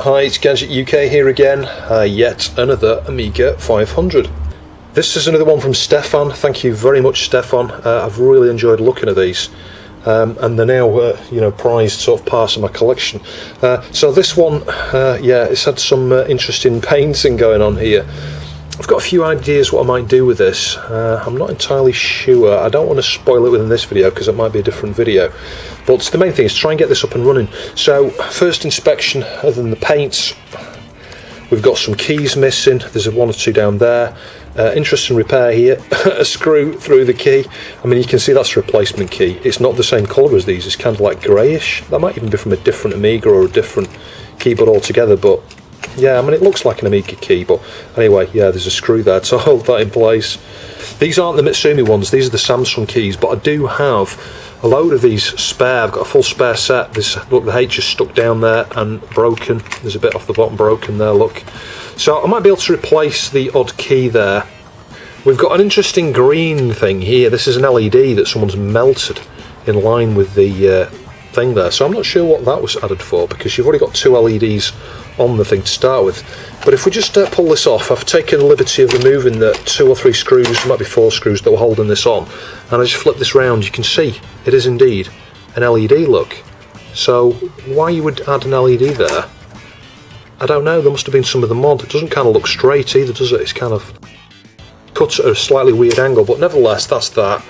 Hi, it's Gadget UK here again, yet another Amiga 500. This is another one from Stefan. Thank you very much, Stefan. I've really enjoyed looking at these, and they're now prized sort of parts of my collection. So this one, it's had some interesting painting going on here. I've got a few ideas what I might do with this. I'm not entirely sure. I don't want to spoil it within this video because it might be a different video. But the main thing is try and get this up and running. So first inspection, other than the paints, we've got some keys missing. There's one or two down there. Interesting repair here. A screw through the key. I mean, you can see that's a replacement key. It's not the same colour as these. It's kind of like greyish. That might even be from a different Amiga or a different keyboard altogether, but yeah, I mean, it looks like an Amiga key, but anyway, yeah, there's a screw there to hold that in place. These aren't the Mitsumi ones, these are the Samsung keys, but I do have a load of these spare. I've got a full spare set. Look, the H is stuck down there and broken. There's a bit off the bottom broken there, look. So I might be able to replace the odd key there. We've got an interesting green thing here. This is an LED that someone's melted in line with the thing there. So I'm not sure what that was added for, because you've already got two LEDs on the thing to start with. But if we just pull this off, I've taken the liberty of removing the 2 or 3 screws, might be 4 screws that were holding this on, and I just flip this round. You can see it is indeed an LED, look. So why you would add an LED there, I don't know. There must have been some of the mod. It doesn't kind of look straight either, does it? It's kind of cut at a slightly weird angle, but nevertheless, that's that.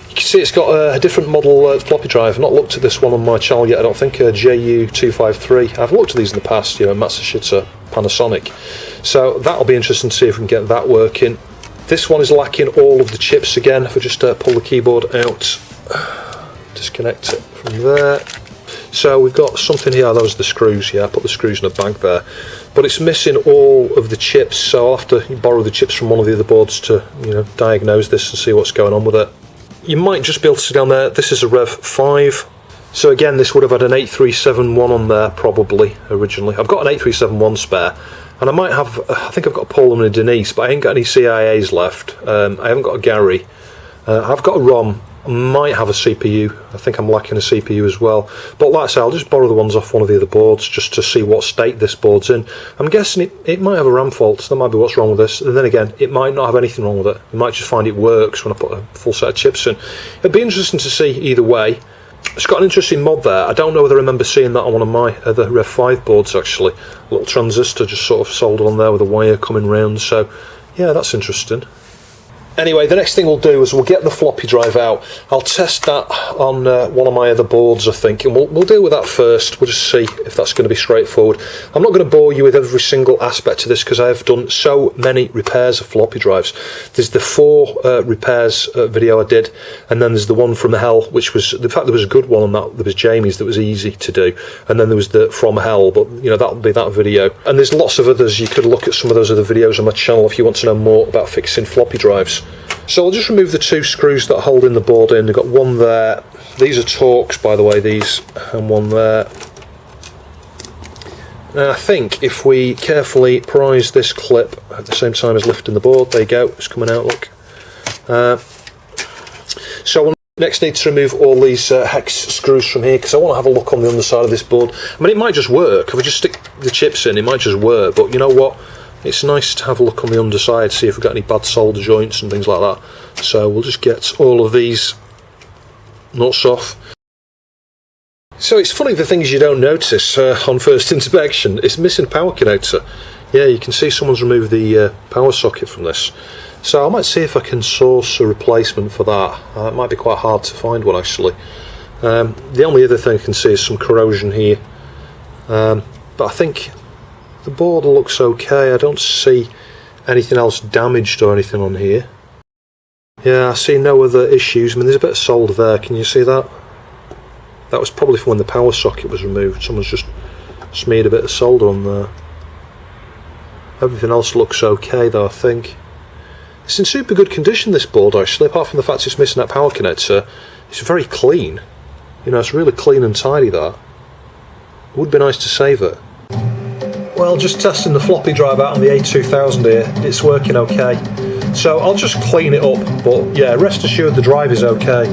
You can see it's got a different model floppy drive. I've not looked at this one on my channel yet, I don't think, JU253. I've looked at these in the past, Matsushita, Panasonic. So that'll be interesting to see if we can get that working. This one is lacking all of the chips again. If I just pull the keyboard out, disconnect it from there. So we've got something here, those are the screws, yeah, I put the screws in a bag there. But it's missing all of the chips, so I'll have to borrow the chips from one of the other boards to, diagnose this and see what's going on with it. You might just be able to see down there, this is a Rev 5. So again, this would have had an 8371 on there probably originally. I've got an 8371 spare, and I might have, I think I've got a Poland and a Denise, but I ain't got any CIAs left. I haven't got a Gary. I've got a ROM. I might have a CPU. I think I'm lacking a CPU as well. But like I say, I'll just borrow the ones off one of the other boards just to see what state this board's in. I'm guessing it might have a RAM fault. That might be what's wrong with this. And then again, it might not have anything wrong with it. You might just find it works when I put a full set of chips in. It'd be interesting to see either way. It's got an interesting mod there. I don't know whether I remember seeing that on one of my other Rev 5 boards actually. A little transistor just sort of soldered on there with a wire coming round. So yeah, that's interesting. Anyway, the next thing we'll do is we'll get the floppy drive out. I'll test that on one of my other boards, I think, and we'll deal with that first. We'll just see if that's going to be straightforward. I'm not going to bore you with every single aspect of this because I have done so many repairs of floppy drives. There's the 4 repairs video I did, and then there's the one from hell, which was, in fact, there was a good one on that. There was Jamie's that was easy to do, and then there was the from hell, but that'll be that video. And there's lots of others. You could look at some of those other videos on my channel if you want to know more about fixing floppy drives. So I'll just remove the 2 screws that are holding the board in. I've got one there. These are Torx, by the way, these, and one there. Now I think if we carefully prise this clip at the same time as lifting the board, there you go, it's coming out, look. So we'll next need to remove all these hex screws from here because I want to have a look on the underside of this board. I mean, it might just work. If we just stick the chips in, it might just work, but you know what? It's nice to have a look on the underside, see if we've got any bad solder joints and things like that. So we'll just get all of these nuts off. So it's funny the things you don't notice on first inspection. It's missing power connector. Yeah, you can see someone's removed the power socket from this. So I might see if I can source a replacement for that. It might be quite hard to find one actually. The only other thing I can see is some corrosion here. But I think the board looks okay. I don't see anything else damaged or anything on here. Yeah, I see no other issues. I mean, there's a bit of solder there. Can you see that? That was probably from when the power socket was removed. Someone's just smeared a bit of solder on there. Everything else looks okay though, I think. It's in super good condition, this board actually, apart from the fact it's missing that power connector. It's very clean. It's really clean and tidy, that. It would be nice to save it. Well, just testing the floppy drive out on the A2000 here, it's working okay. So I'll just clean it up, but yeah, rest assured the drive is okay.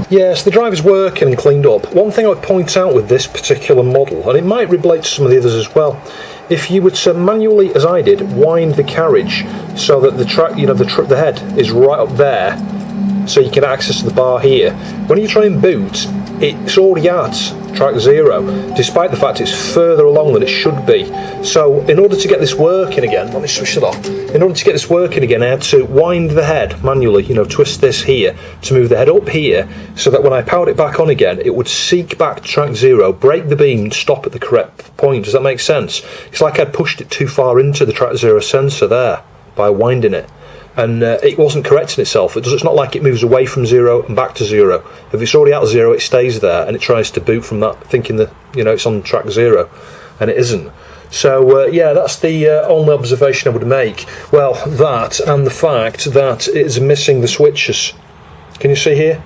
Yes, the driver's working and cleaned up. One thing I would point out with this particular model, and it might relate to some of the others as well, if you would manually, as I did, wind the carriage so that the track, the head is right up there, so you can access the bar here. When you try and boot, it's already at track 0, despite the fact it's further along than it should be. So in order to get this working again, let me switch it off. In order to get this working again, I had to wind the head manually, twist this here to move the head up here, so that when I powered it back on again, it would seek back to track 0, break the beam, stop at the correct point. Does that make sense? It's like I'd pushed it too far into the track 0 sensor there by winding it. And it wasn't correcting itself. It's not like it moves away from 0 and back to 0. If it's already at 0, it stays there, and it tries to boot from that, thinking that it's on track 0, and it isn't. So yeah, that's the only observation I would make. Well, that and the fact that it is missing the switches. Can you see here?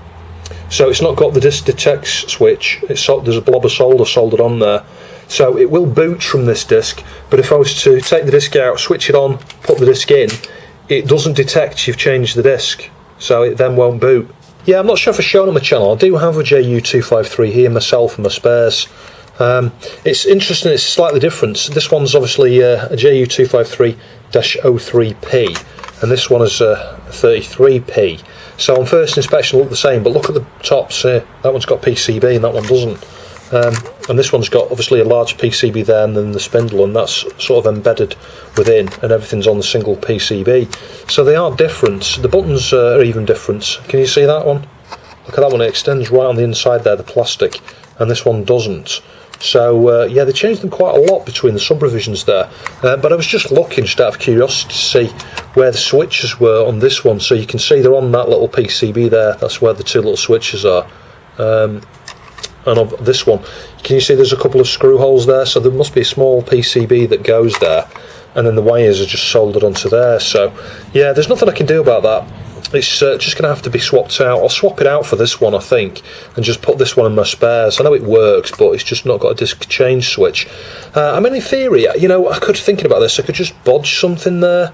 So it's not got the disk detect switch. There's a blob of solder soldered on there. So it will boot from this disk, but if I was to take the disk out, switch it on, put the disk in, it doesn't detect you've changed the disk, so it then won't boot. Yeah, I'm not sure if I've shown on my channel. I do have a JU253 here myself and my spares. It's interesting, it's slightly different. This one's obviously a JU253-03P, and this one is a 33P. So on first inspection they look the same, but look at the tops here. That one's got PCB and that one doesn't. And this one's got obviously a large PCB there and then the spindle, and that's sort of embedded within, and everything's on the single PCB. So they are different. The buttons are even different. Can you see that one? Look at that one, it extends right on the inside there, the plastic, and this one doesn't. So yeah, they changed them quite a lot between the sub-revisions there. But I was just looking, just out of curiosity, to see where the switches were on this one. So you can see they're on that little PCB there. That's where the two little switches are. And on this one, can you see there's a couple of screw holes there? So there must be a small PCB that goes there, and then the wires are just soldered onto there. So yeah, there's nothing I can do about that. It's just going to have to be swapped out. I'll swap it out for this one, I think, and just put this one in my spares. I know it works, but it's just not got a disc change switch. I mean, in theory, I could, thinking about this, I could just bodge something there.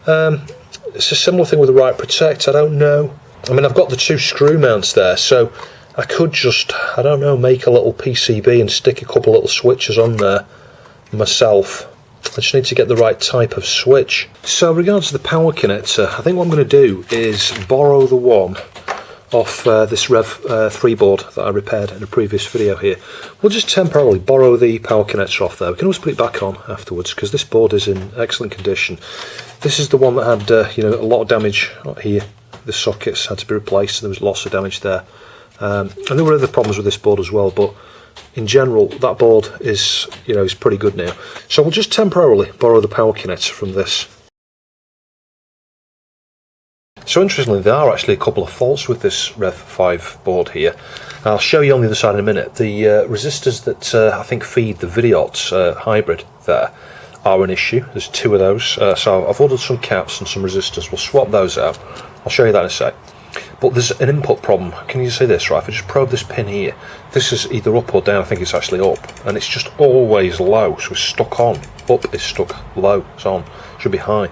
It's a similar thing with the right protect, I don't know. I mean, I've got the two screw mounts there, so I could just, I don't know, make a little PCB and stick a couple little switches on there myself. I just need to get the right type of switch. So regards to the power connector, I think what I'm going to do is borrow the one off this Rev 3 board that I repaired in a previous video here. We'll just temporarily borrow the power connector off there. We can always put it back on afterwards because this board is in excellent condition. This is the one that had a lot of damage here. The sockets had to be replaced, there was lots of damage there. And there were other problems with this board as well, but in general that board is is pretty good now. So we'll just temporarily borrow the power connector from this. So interestingly, there are actually a couple of faults with this Rev 5 board here. I'll show you on the other side in a minute. The resistors that I think feed the Vidiot hybrid there are an issue. There's two of those, so I've ordered some caps and some resistors. We'll swap those out. I'll show you that in a sec. But there's an input problem. Can you see this? Right, if I just probe this pin here, this is either up or down. I think it's actually up, and it's just always low, so it's stuck on. Up is stuck, low it's on, should be high.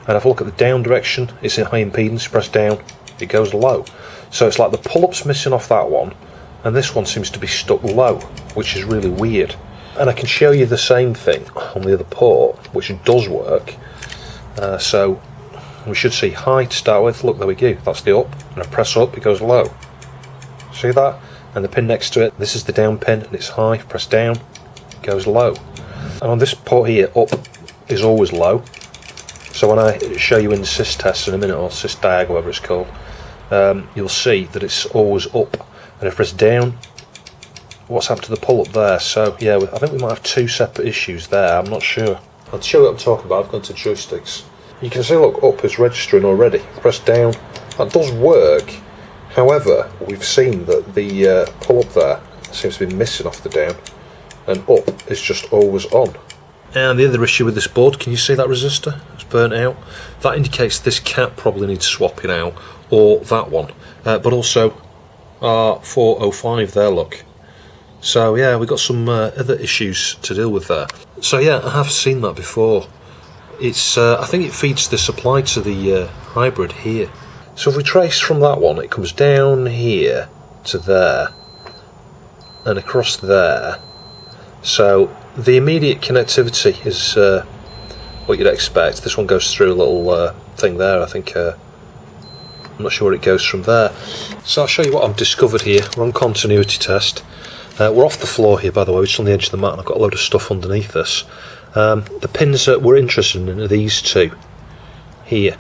And if I look at the down direction, it's in high impedance. Press down, it goes low. So it's like the pull-up's missing off that one, and this one seems to be stuck low, which is really weird. And I can show you the same thing on the other port, which does work. So we should see high to start with. Look, there we go, that's the up, and I press up, it goes low. See that? And the pin next to it, this is the down pin, and it's high. Press down, it goes low. And on this port here, up is always low. So when I show you in the sys test in a minute, or sys diag, whatever it's called, you'll see that it's always up. And if I press down, what's happened to the pull up there? So yeah, I think we might have two separate issues there, I'm not sure. I'll show you what I'm talking about. I've gone to joysticks. You can see, look, up is registering already. Press down, that does work. However, we've seen that the pull-up there seems to be missing off the down, and up is just always on. And the other issue with this board, can you see that resistor? It's burnt out. That indicates this cap probably needs swapping out, or that one. But also R405 there, look. So yeah, we've got some other issues to deal with there. So yeah, I have seen that before. It's I think it feeds the supply to the hybrid here. So if we trace from that one, it comes down here, to there and across there. So the immediate connectivity is what you'd expect. This one goes through a little thing there, I think. I'm not sure where it goes from there. So I'll show you what I've discovered here. We're on continuity test. We're off the floor here, by the way, which is on the edge of the mat, and I've got a load of stuff underneath this. The pins that we're interested in are these two here.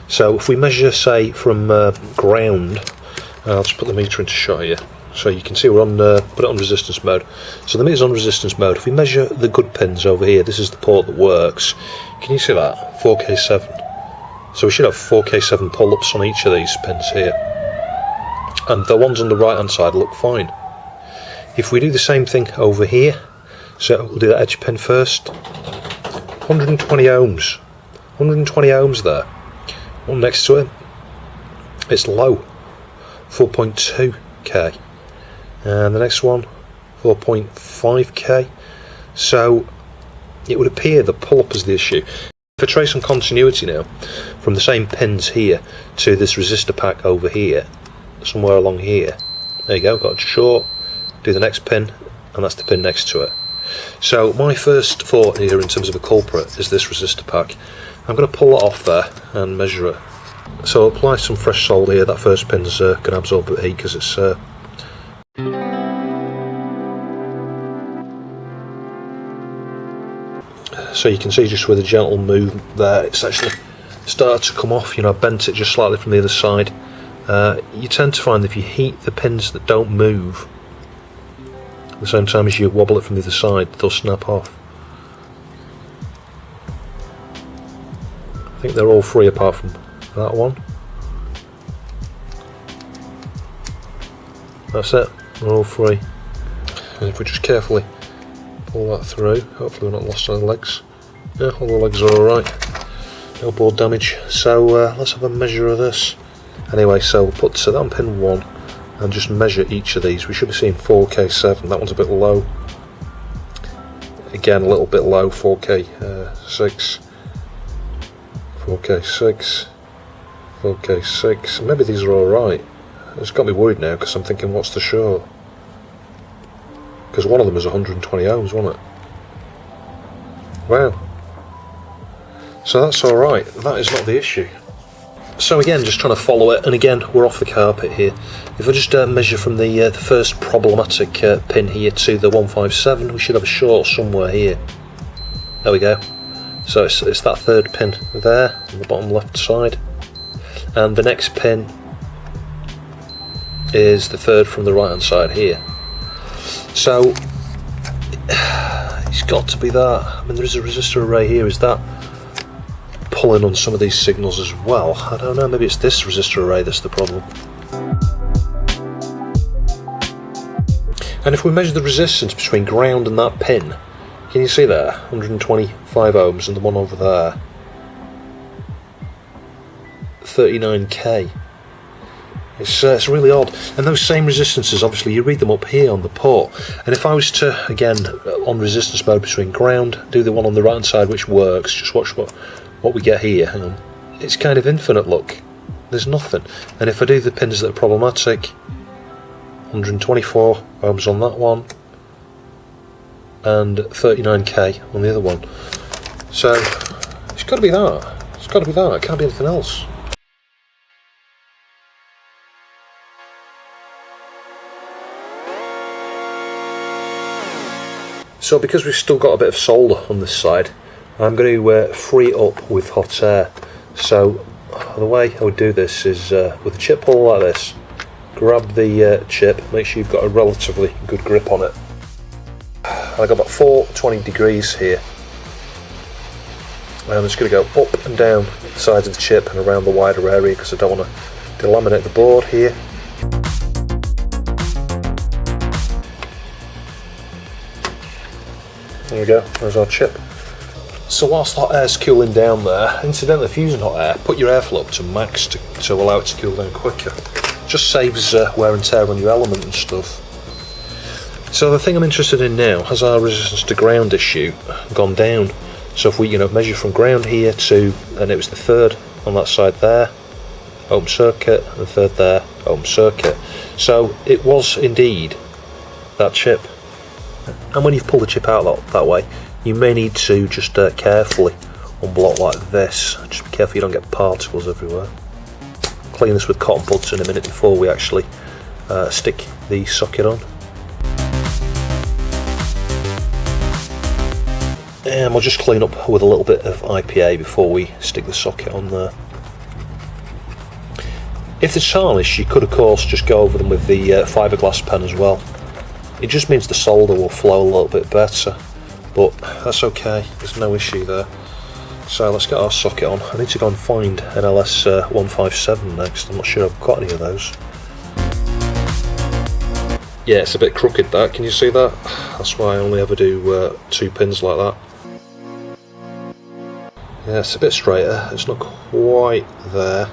So if we measure, say, from ground, I'll just put the meter into shot here, so you can see we're on, put it on resistance mode. So the meter's on resistance mode. If we measure the good pins over here, this is the port that works. Can you see that? 4K7. So we should have 4K7 pull-ups on each of these pins here. And the ones on the right hand side look fine. If we do the same thing over here, so we'll do that edge pin first. 120 ohms. 120 ohms there. One next to it, it's low. 4.2K. And the next one, 4.5K. So it would appear the pull-up is the issue. If I trace on continuity now, from the same pins here to this resistor pack over here, somewhere along here, there you go, got a short, do the next pin, and that's the pin next to it. So my first thought here in terms of a culprit is this resistor pack. I'm going to pull it off there and measure it. So apply some fresh solder here. That first pin's going to absorb the heat because it's so you can see just with a gentle move there, it's actually started to come off. You know, I bent it just slightly from the other side. You tend to find that if you heat the pins that don't move at the same time as you wobble it from the other side, they'll snap off. I think they're all three apart from that one. That's it, they're all three. And if we just carefully pull that through, hopefully we're not lost any legs. Yeah, all the legs are alright. No board damage. So let's have a measure of this. Anyway, so we'll put that on pin 1 and just measure each of these. We should be seeing 4K7, that one's a bit low. Again, a little bit low, 4K6. 4K6, 4K6, maybe these are alright. It's got me worried now because I'm thinking, what's the short? Because one of them is 120 ohms, wasn't it? Wow. So that's alright, that is not the issue. So again, just trying to follow it, and again, we're off the carpet here. If I just measure from the first problematic pin here to the 157, we should have a short somewhere here. There we go. So it's that third pin there on the bottom left side, and the next pin is the third from the right hand side here. So it's got to be that. I mean, there is a resistor array here. Is that pulling on some of these signals as well? I don't know, maybe it's this resistor array that's the problem. And if we measure the resistance between ground and that pin, can you see there? 125 ohms, and the one over there, 39K. It's really odd. And those same resistances, obviously, you read them up here on the port. And if I was to, again, on resistance mode between ground, do the one on the right hand side, which works, just watch what we get here. Hang on. It's kind of infinite, look. There's nothing. And if I do the pins that are problematic, 124 ohms on that one, and 39K on the other one. So it's got to be that. It's got to be that. It can't be anything else. So because we've still got a bit of solder on this side, I'm going to free it up with hot air. So the way I would do this is with a chip puller like this, grab the chip, make sure you've got a relatively good grip on it. I've got about 420 degrees here, and I'm just going to go up and down the sides of the chip and around the wider area because I don't want to delaminate the board here. There we go, there's our chip. So whilst hot air's cooling down there, incidentally, if you're using hot air, put your airflow up to max to allow it to cool down quicker. Just saves wear and tear on your element and stuff. So the thing I'm interested in now, has our resistance to ground issue gone down? So if we measure from ground here to, and it was the third on that side there, open circuit, and the third there, open circuit. So it was indeed that chip. And when you've pulled the chip out that way, you may need to just carefully unblock like this. Just be careful you don't get particles everywhere. Clean this with cotton buds in a minute before we actually stick the socket on. And we'll just clean up with a little bit of IPA before we stick the socket on there. If there's tarnish, you could of course just go over them with the fiberglass pen as well. It just means the solder will flow a little bit better, but that's okay, there's no issue there. So let's get our socket on. I need to go and find an LS157 next. I'm not sure I've got any of those. Yeah, it's a bit crooked that, can you see that? That's why I only ever do 2 pins like that. Yeah, it's a bit straighter, it's not quite there.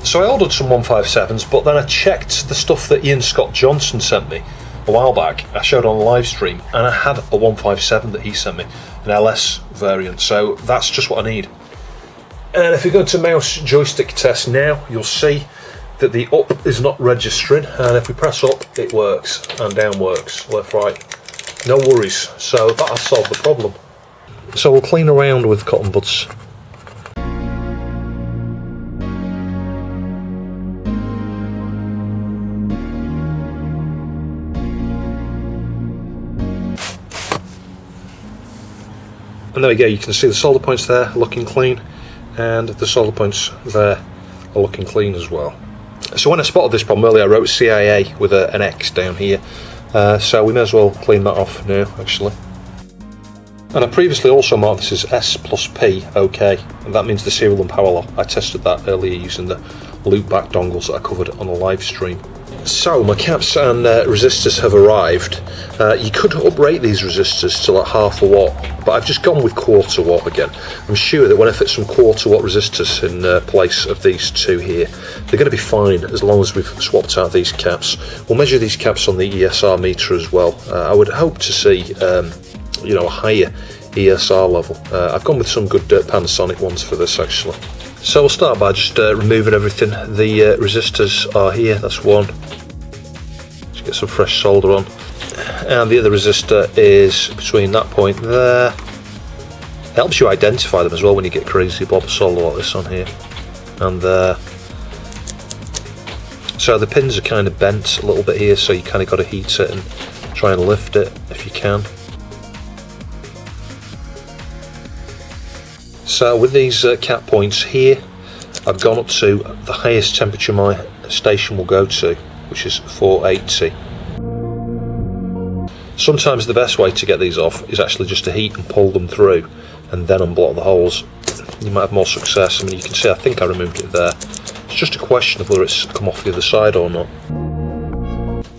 So I ordered some 157s, but then I checked the stuff that Ian Scott Johnson sent me a while back. I showed on a live stream, and I had a 157 that he sent me, an LS variant, so that's just what I need. And if we go to mouse joystick test now, you'll see that the up is not registering, and if we press up it works, and down works, left, right, no worries. So that'll solve the problem. So we'll clean around with cotton buds. And there we go, you can see the solder points there looking clean, and the solder points there are looking clean as well. So when I spotted this problem earlier, I wrote CIA with an X down here, so we may as well clean that off now actually. And I previously also marked this as S plus P OK, and that means the serial and power law. I tested that earlier using the loopback dongles that I covered on a live stream. So my caps and resistors have arrived. You could uprate these resistors to like half a watt, but I've just gone with quarter watt again. I'm sure that when I fit some quarter watt resistors in place of these two here, they're going to be fine as long as we've swapped out these caps. We'll measure these caps on the ESR meter as well. I would hope to see you know, a higher ESR level. I've gone with some good Panasonic ones for this actually. So we'll start by just removing everything. The resistors are here, that's one. Let's get some fresh solder on. And the other resistor is between that point there. It helps you identify them as well when you get crazy blob of solder like this on here. And there. So the pins are kind of bent a little bit here, so you kind of got to heat it and try and lift it if you can. So with these cap points here, I've gone up to the highest temperature my station will go to, which is 480. Sometimes the best way to get these off is actually just to heat and pull them through and then unblock the holes. You might have more success. I mean, you can see I think I removed it there. It's just a question of whether it's come off the other side or not.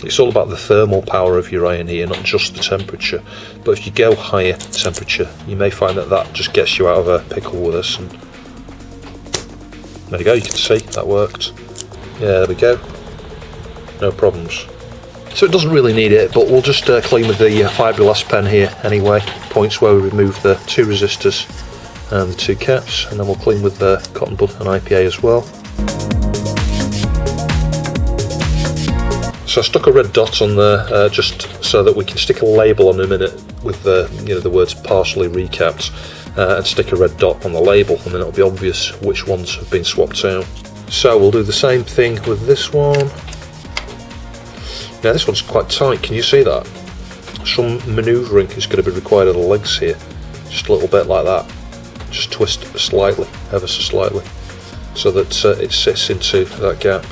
It's all about the thermal power of your iron here, not just the temperature. But if you go higher temperature, you may find that that just gets you out of a pickle with this. And there you go, you can see that worked. Yeah, there we go. No problems. So it doesn't really need it, but we'll just clean with the fiberglass pen here anyway. Points where we remove the two resistors and the two caps, and then we'll clean with the cotton bud and IPA as well. So I stuck a red dot on there just so that we can stick a label on in a minute with the, you know, the words partially recapped, and stick a red dot on the label, and then it'll be obvious which ones have been swapped out. So we'll do the same thing with this one. Now this one's quite tight, can you see that? Some manoeuvring is going to be required of the legs here, just a little bit like that. Just twist slightly, ever so slightly, so that it sits into that gap.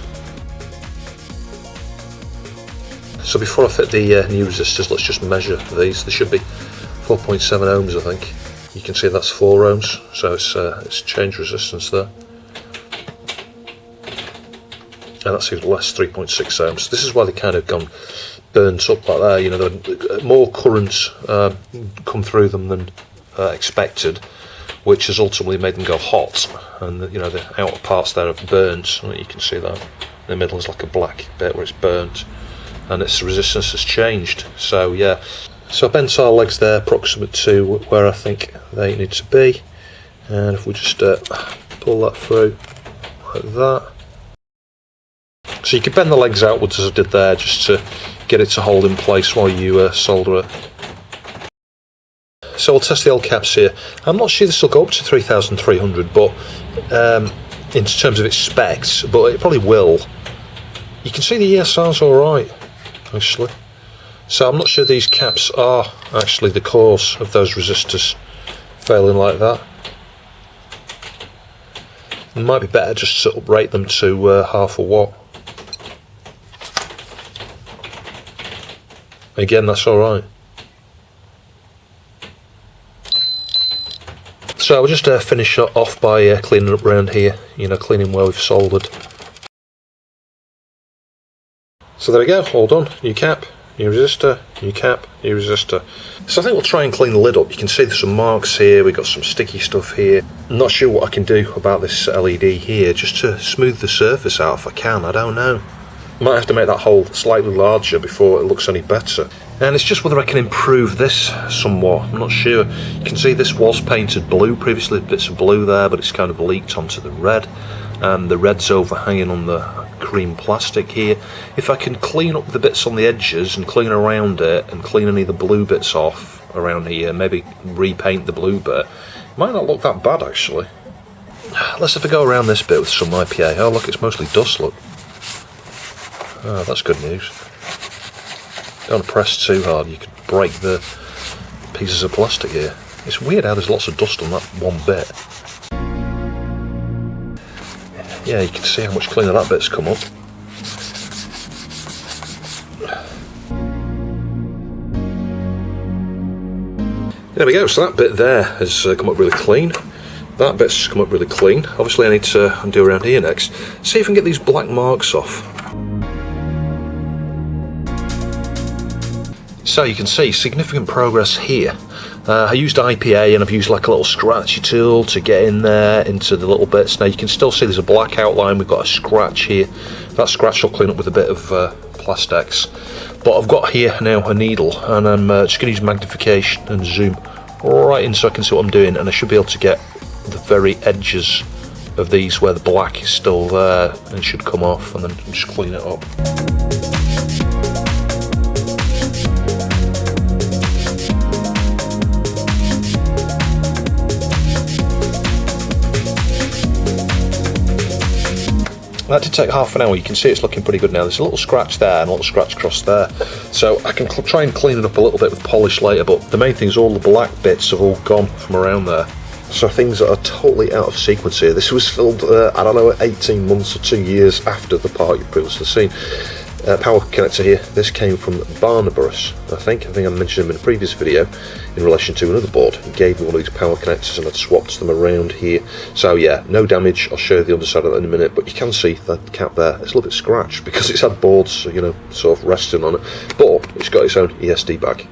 So before I fit the new resistors, let's just measure these. They should be 4.7 ohms, I think. You can see that's 4 ohms, so it's change resistance there. And that seems less, 3.6 ohms. This is why they kind of gone burnt up like that. You know, more current come through them than expected, which has ultimately made them go hot. And you know, the outer parts there have burnt. You can see that. In the middle is like a black bit where it's burnt. And its resistance has changed. So yeah, So I bent our legs there approximate to where I think they need to be, and if we just pull that through like that. So you can bend the legs outwards as I did there, just to get it to hold in place while you solder it. So we'll test the old caps here. I'm not sure this will go up to 3300, but in terms of its specs, but it probably will. You can see the ESR's alright, actually. So I'm not sure these caps are actually the cause of those resistors failing like that. It might be better just to uprate them to half a watt. Again, that's alright. So I'll just finish off by cleaning up around here, cleaning where we've soldered. So there we go, all done. New cap, new resistor, new cap, new resistor. So I think we'll try and clean the lid up. You can see there's some marks here, we've got some sticky stuff here. I'm not sure what I can do about this LED here, just to smooth the surface out if I can, I don't know. Might have to make that hole slightly larger before it looks any better. And it's just whether I can improve this somewhat, I'm not sure. You can see this was painted blue previously, bits of blue there, but it's kind of leaked onto the red. And the red's overhanging on the cream plastic here. If I can clean up the bits on the edges and clean around it and clean any of the blue bits off around here, maybe repaint the blue bit, it might not look that bad actually. Let's have a go around this bit with some IPA. Oh look, it's mostly dust, look. Oh, that's good news. Don't want to press too hard, you could break the pieces of plastic here. It's weird how there's lots of dust on that one bit. Yeah, you can see how much cleaner that bit's come up. There we go, so that bit there has come up really clean. That bit's come up really clean. Obviously I need to undo around here next. See if I can get these black marks off. So you can see significant progress here. I used IPA and I've used like a little scratchy tool to get in there into the little bits. Now you can still see there's a black outline, we've got a scratch here. That scratch will clean up with a bit of Plastex. But I've got here now a needle and I'm just going to use magnification and zoom right in so I can see what I'm doing, and I should be able to get the very edges of these where the black is still there, and it should come off, and then just clean it up. That did take half an hour. You can see it's looking pretty good now. There's a little scratch there and a little scratch across there. So I can try and clean it up a little bit with polish later, but the main thing is all the black bits have all gone from around there. So things that are totally out of sequence here. This was filmed, I don't know, 18 months or 2 years after the part you've previously seen. Power connector here, this came from Barnabas, I think I mentioned him in a previous video in relation to another board. He gave me one of these power connectors and I'd swapped them around here. So yeah, no damage. I'll show you the underside of that in a minute, but you can see that cap there, it's a little bit scratched because it's had boards, sort of resting on it, but it's got its own ESD bag.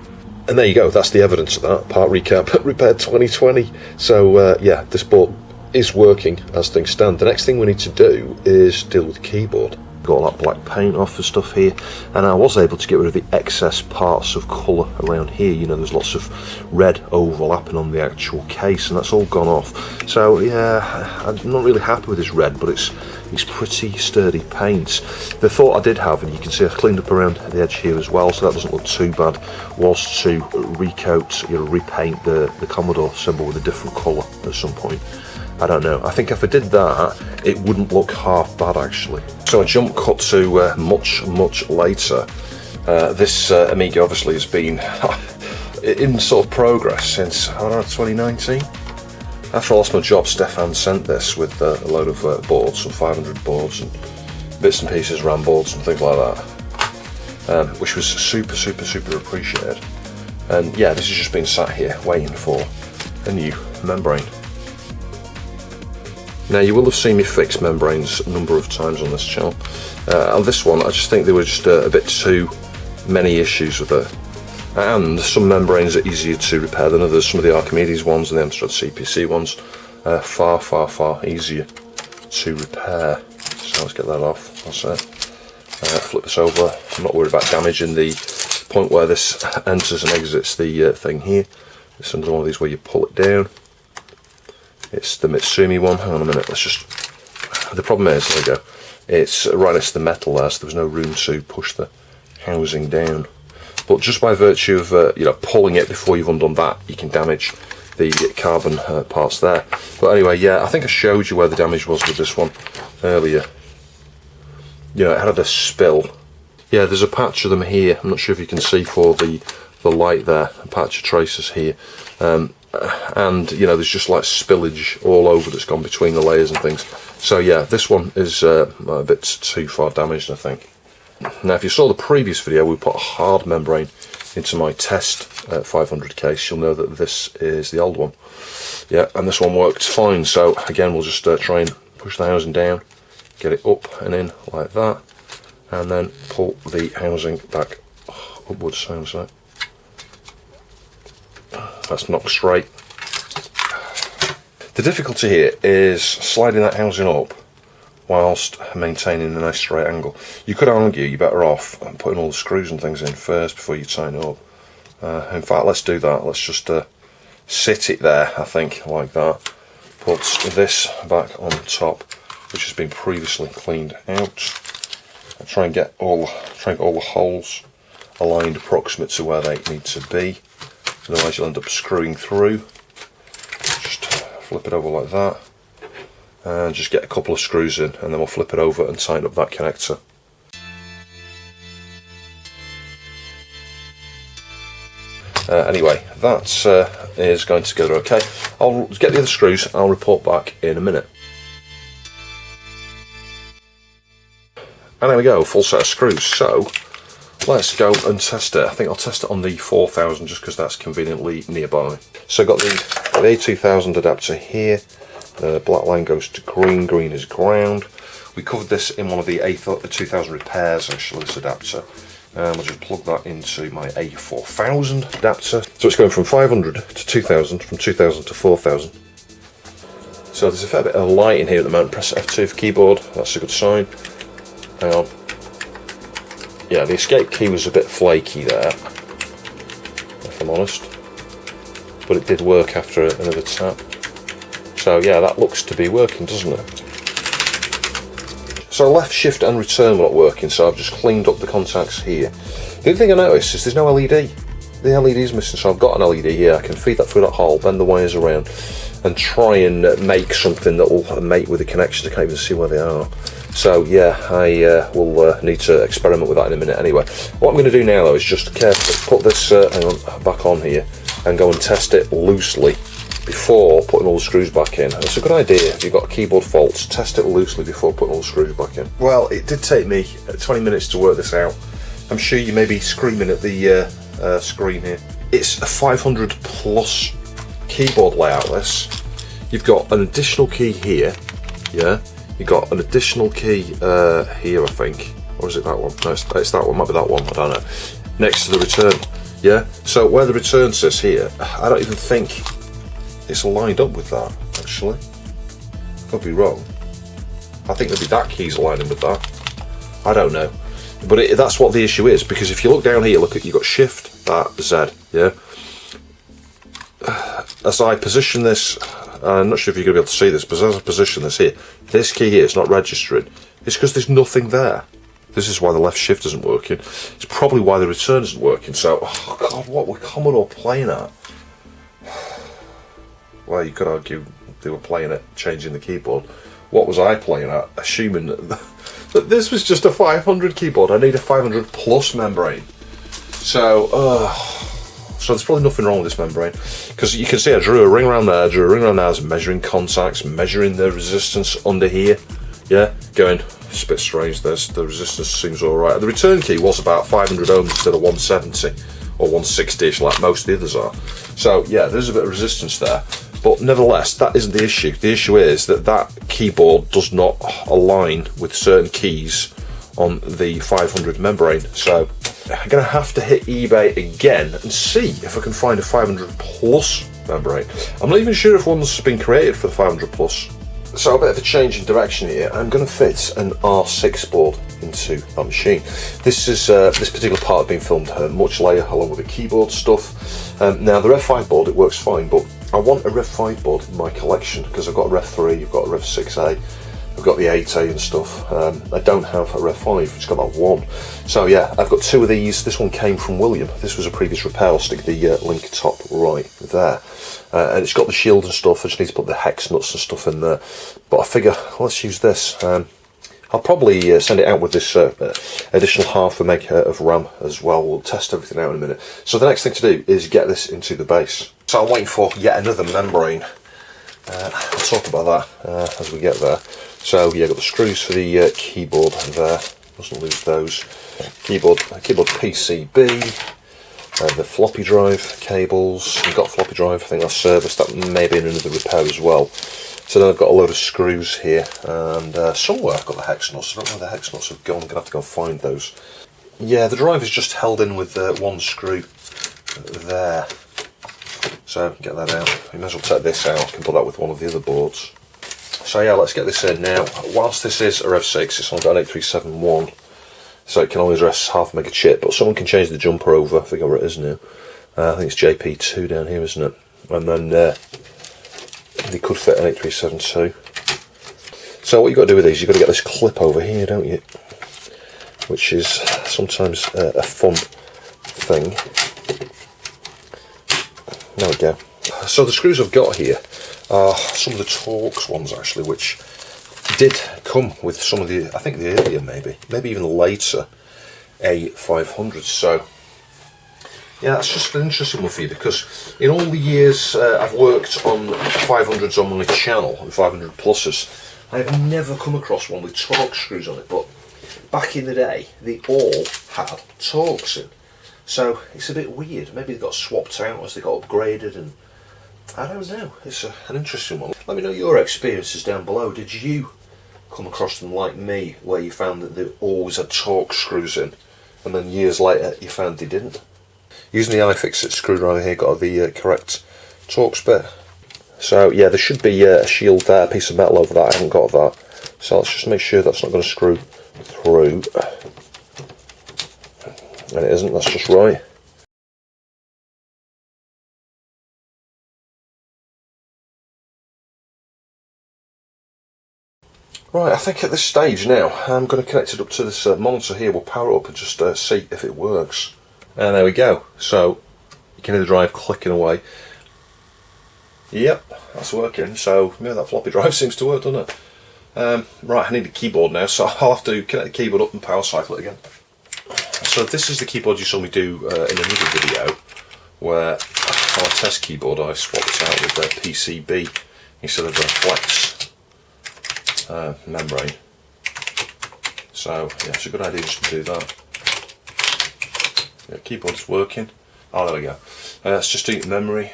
And there you go, that's the evidence of that. Part recap, repaired 2020. So yeah, this board is working as things stand. The next thing we need to do is deal with the keyboard. Got all that black paint off and stuff here, and I was able to get rid of the excess parts of colour around here. There's lots of red overlapping on the actual case, and that's all gone off. So yeah, I'm not really happy with this red, but it's pretty sturdy paint. The thought I did have, and you can see I cleaned up around the edge here as well, so that doesn't look too bad, was to recoat, repaint the Commodore symbol with a different colour at some point. I don't know. I think if I did that, it wouldn't look half bad actually. So a jump cut to much later. This Amiga obviously has been in sort of progress since, I don't know, 2019. After I lost my job, Stefan sent this with a load of boards, some 500 boards and bits and pieces, RAM boards and things like that, which was super appreciated. And yeah, this has just been sat here waiting for a new membrane. Now you will have seen me fix membranes a number of times on this channel. On this one I just think there were just a bit too many issues with it. And some membranes are easier to repair than others. Some of the Archimedes ones and the Amstrad CPC ones are far easier to repair. So let's get that off, that's it. Flip this over. I'm not worried about damaging the point where this enters and exits the thing here. It's another one of these where you pull it down. It's the Mitsumi one. Hang on a minute, let's just... The problem is, there we go, it's right next to the metal there, so there was no room to push the housing down. But just by virtue of pulling it before you've undone that, you can damage the carbon parts there. But anyway, yeah, I think I showed you where the damage was with this one earlier. It had a spill. Yeah, there's a patch of them here. I'm not sure if you can see for the light there, a patch of traces here. And there's just like spillage all over that's gone between the layers and things. So yeah, this one is a bit too far damaged, I think. Now, if you saw the previous video, we put a hard membrane into my test 500 case. You'll know that this is the old one. Yeah, and this one worked fine. So again, we'll just try and push the housing down, get it up and in like that, and then pull the housing back upwards. Sounds like that's not straight. The difficulty here is sliding that housing up whilst maintaining a nice straight angle. You could argue you're better off putting all the screws and things in first before you tighten it up. In fact, let's do that. Let's just sit it there, I think, like that. Put this back on top, which has been previously cleaned out. And try and get all the holes aligned approximate to where they need to be. Otherwise, you'll end up screwing through. Just flip it over like that. And just get a couple of screws in, and then we'll flip it over and tighten up that connector. Anyway, that is going together okay. I'll get the other screws, I'll report back in a minute. And there we go, full set of screws. So let's go and test it. I think I'll test it on the 4000 just because that's conveniently nearby. So I've got the A2000 adapter here. The black line goes to green, green is ground. We covered this in one of the A2000 repairs, actually, this adapter. We'll just plug that into my A4000 adapter. So it's going from 500 to 2000, from 2000 to 4000. So there's a fair bit of light in here at the moment. Press F2 for keyboard, that's a good sign. Hang on. Yeah, the escape key was a bit flaky there, if I'm honest. But it did work after another tap. So yeah, that looks to be working, doesn't it? So left shift and return were not working, so I've just cleaned up the contacts here. The other thing I noticed is there's no LED. The LED is missing, so I've got an LED here. I can feed that through that hole, bend the wires around, and try and make something that will mate with the connections. I can't even see where they are. So yeah, I will need to experiment with that in a minute anyway. What I'm going to do now though is just carefully put this back on here and go and test it loosely before putting all the screws back in. It's a good idea if you've got keyboard faults, test it loosely before putting all the screws back in. Well, it did take me 20 minutes to work this out. I'm sure you may be screaming at the screen here. It's a 500 plus keyboard layout, this. You've got an additional key here, yeah? You've got an additional key here, I think. Or is it that one? No, it's that one, might be that one, I don't know. Next to the return, yeah? So where the return says here, I don't even think it's lined up with that, actually. Could be wrong. I think maybe that key's aligning with that. I don't know. But that's what the issue is, because if you look down here, look at, you've got shift, that, Z, yeah? As I position this, I'm not sure if you're going to be able to see this, but as I position this here, this key here is not registering. It's because there's nothing there. This is why the left shift isn't working. It's probably why the return isn't working. So, oh God, what were Commodore playing at? Well, you could argue they were playing at changing the keyboard. What was I playing at? Assuming that this was just a 500 keyboard. I need a 500 plus membrane. So there's probably nothing wrong with this membrane. Because you can see I drew a ring around there, drew a ring around there, I was measuring contacts, measuring the resistance under here. Yeah, going, it's a bit strange, the resistance seems alright. The return key was about 500 ohms instead of 170 or 160ish like most of the others are. So yeah, there's a bit of resistance there. But nevertheless, that isn't the issue. The issue is that that keyboard does not align with certain keys on the 500 membrane. So I'm going to have to hit eBay again and see if I can find a 500 plus membrane. I'm not even sure if one's been created for the 500 plus So a bit of a change in direction here. I'm going to fit an R6 board into that machine. This is this particular part has been filmed much later, along with the keyboard stuff. Now the Rev 5 board, it works fine, but I want a Rev 5 board in my collection because I've got a Rev 3, I've got a Rev 6A, I've got the 8A and stuff. I don't have a Rev 5, I've just got that one. So yeah, I've got two of these. This one came from William. This was a previous repair. I'll stick the link top right there. And it's got the shield and stuff. I just need to put the hex nuts and stuff in there. But I figure, let's use this. I'll probably send it out with this additional half a meg of RAM as well. We'll test everything out in a minute. So the next thing to do is get this into the base. So I'm waiting for yet another membrane. I'll talk about that as we get there. So yeah, got the screws for the keyboard there. Mustn't lose those. Keyboard PCB. The floppy drive cables. I've got a floppy drive, I think that's serviced. That may be in another repair as well. So then I've got a load of screws here, and somewhere I've got the hex nuts. I don't know where the hex nuts have gone. I'm going to have to go and find those. Yeah, the drive is just held in with one screw there. So get that out. You may as well take this out. I can put that with one of the other boards. So yeah, let's get this in now. Whilst this is a Rev 6, it's only got an 8371. So it can only address half a meg of chip, but someone can change the jumper over. I forget where it is now. I think it's JP2 down here, isn't it? And then they could fit an 8372. So what you've got to do with these, you've got to get this clip over here, don't you? Which is sometimes a fun thing. There we go. So the screws I've got here are some of the Torx ones actually, which did come with some of the, I think the earlier maybe even later A500. So yeah, that's just an interesting one for you, because in all the years I've worked on 500s on my channel, and 500 pluses, I've never come across one with Torx screws on it. But back in the day, they all had Torx in. So it's a bit weird. Maybe they got swapped out as they got upgraded, and I don't know. It's an interesting one. Let me know your experiences down below. Did you come across them like me, where you found that they always had Torx screws in, and then years later you found they didn't? Using the iFixit screwdriver here, got the correct Torx bit. So yeah, there should be a shield there, a piece of metal over that. I haven't got that. So let's just make sure that's not going to screw through. And it isn't, that's just right. Right, I think at this stage now, I'm going to connect it up to this monitor here. We'll power it up and just see if it works. And there we go. So you can hear the drive clicking away. Yep, that's working. So yeah, that floppy drive seems to work, doesn't it? Right, I need a keyboard now, so I'll have to connect the keyboard up and power cycle it again. So this is the keyboard you saw me do in another video, where on a test keyboard I swapped it out with the PCB instead of the flex membrane. So yeah, it's a good idea just to do that. Yeah, keyboard is working. Oh, there we go. Let's just do memory.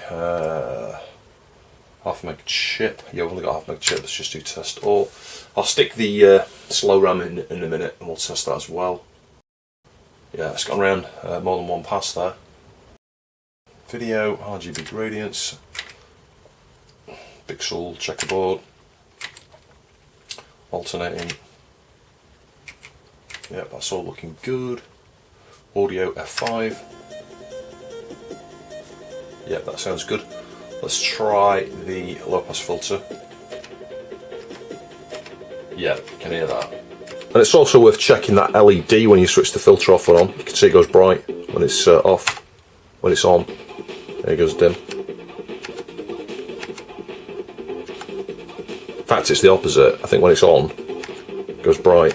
Half meg chip. Yeah, we've only got half meg chip. Let's just do test all. I'll stick the slow RAM in a minute, and we'll test that as well. Yeah, it's gone around more than one pass there. Video, RGB gradients, pixel checkerboard, alternating. Yeah, that's all looking good. Audio F5. Yeah, that sounds good. Let's try the low pass filter. Yeah, you can hear that. And it's also worth checking that LED when you switch the filter off or on. You can see it goes bright when it's off. When it's on, there it goes dim. In fact, it's the opposite. I think when it's on, it goes bright.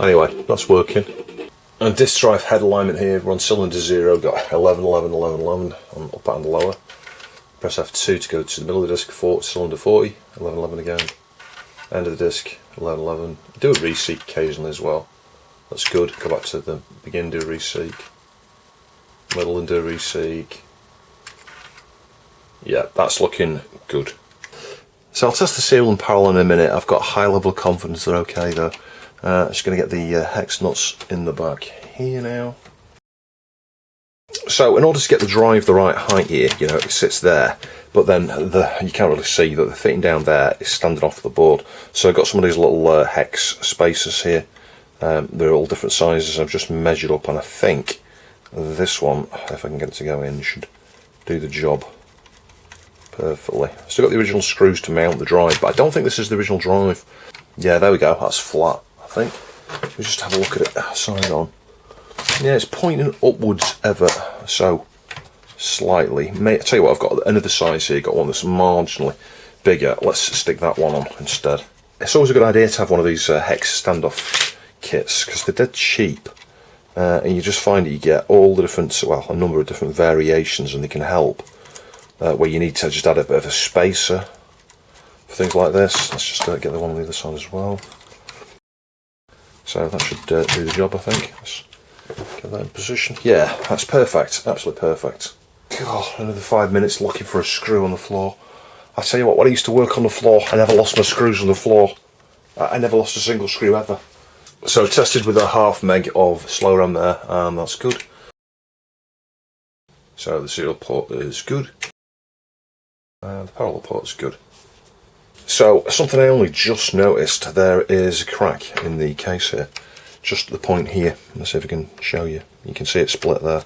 Anyway, that's working. And disk drive head alignment here, we're on cylinder 0, got 11, 11, 11, 11 on up and lower. Press F2 to go to the middle of the disk, cylinder 40, 11, 11 again. End of the disk, 11, 11. Do a reseek occasionally as well. That's good. Go back to the begin, do a reseek. Middle and do a reseek. Yeah, that's looking good. So I'll test the serial and parallel in a minute. I've got a high level of confidence they're okay though. Just going to get the hex nuts in the back here now. So in order to get the drive the right height here, you know, it sits there, but then you can't really see that the fitting down there is standing off the board. So I've got some of these little hex spacers here. They're all different sizes. I've just measured up, and I think this one, if I can get it to go in, should do the job perfectly. Still got the original screws to mount the drive, but I don't think this is the original drive. Yeah, there we go. That's flat, I think. Let me just have a look at it side on. Yeah, it's pointing upwards ever so slightly. I'll tell you what, I've got another size here, got one that's marginally bigger. Let's stick that one on instead. It's always a good idea to have one of these hex standoff kits, because they're dead cheap, and you just find that you get all the different, well, a number of different variations, and they can help where you need to just add a bit of a spacer for things like this. Let's just get the one on the other side as well. So that should do the job, I think. Let's get that in position. Yeah, that's perfect, absolutely perfect. God, another 5 minutes looking for a screw on the floor. I tell you what, when I used to work on the floor, I never lost my screws on the floor. I never lost a single screw ever. So tested with a 0.5 meg of slow RAM there, and that's good. So the serial port is good. The parallel port is good. So something I only just noticed, there is a crack in the case here. Just at the point here. Let's see if I can show you. You can see it split there.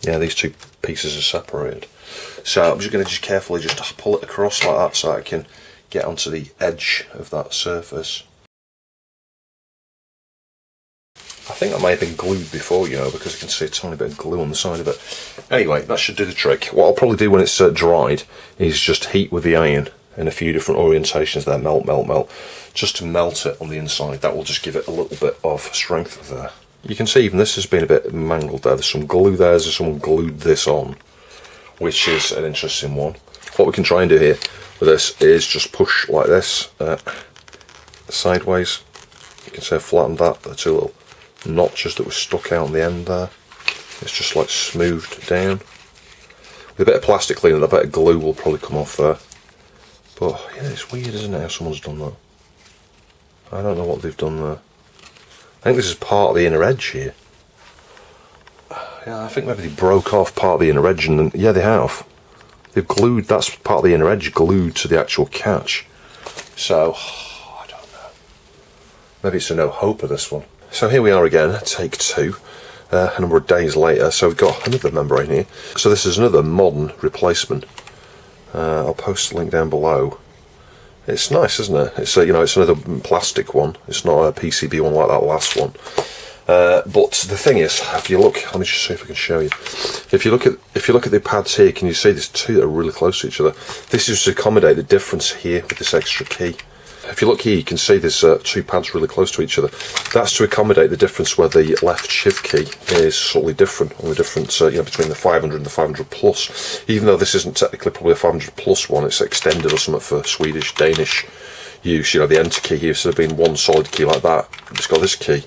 Yeah, these two pieces are separated. So I'm just going to just carefully just pull it across like that so I can get onto the edge of that surface. I think that may have been glued before, you know, because you can see a tiny bit of glue on the side of it. Anyway, that should do the trick. What I'll probably do when it's dried is just heat with the iron in a few different orientations there, melt, just to melt it on the inside. That will just give it a little bit of strength there. You can see even this has been a bit mangled there. There's some glue there, as if someone glued this on, which is an interesting one. What we can try and do here with this is just push like this, sideways. You can see I flattened that, the two little notches that were stuck out on the end there. It's just like smoothed down. With a bit of plastic cleaner, a bit of glue will probably come off there. But yeah, it's weird, isn't it, how someone's done that? I don't know what they've done there. I think this is part of the inner edge here. Yeah, I think maybe they broke off part of the inner edge, and yeah, they have. They've glued, that's part of the inner edge glued to the actual catch. So, I don't know. Maybe it's a no hope of this one. So here we are again, take two, a number of days later. So we've got another membrane here. So this is another modern replacement. I'll post the link down below. It's nice, isn't it? It's you know, it's another plastic one. It's not a PCB one like that last one. But the thing is, if you look, let me just see if I can show you. If you look at the pads here, can you see there's two that are really close to each other? This is to accommodate the difference here with this extra key. If you look here, you can see there's two pads really close to each other. That's to accommodate the difference where the left shift key is slightly different on the difference, you know, between the 500 and the 500 plus. Even though this isn't technically probably a 500 plus one, it's extended or something for Swedish, Danish use. You know, the enter key here, instead of being one solid key like that, it's got this key.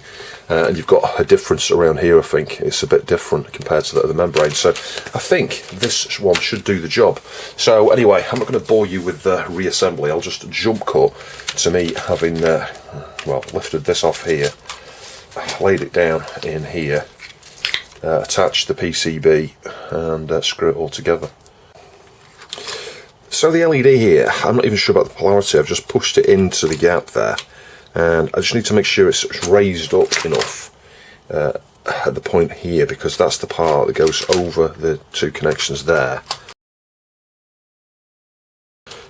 And you've got a difference around here, I think. It's a bit different compared to the other membrane. So I think this one should do the job. So anyway, I'm not going to bore you with the reassembly. I'll just jump cut to me having, well, lifted this off here, laid it down in here, attached the PCB and screw it all together. So the LED here, I'm not even sure about the polarity. I've just pushed it into the gap there. And I just need to make sure it's raised up enough at the point here, because that's the part that goes over the two connections there.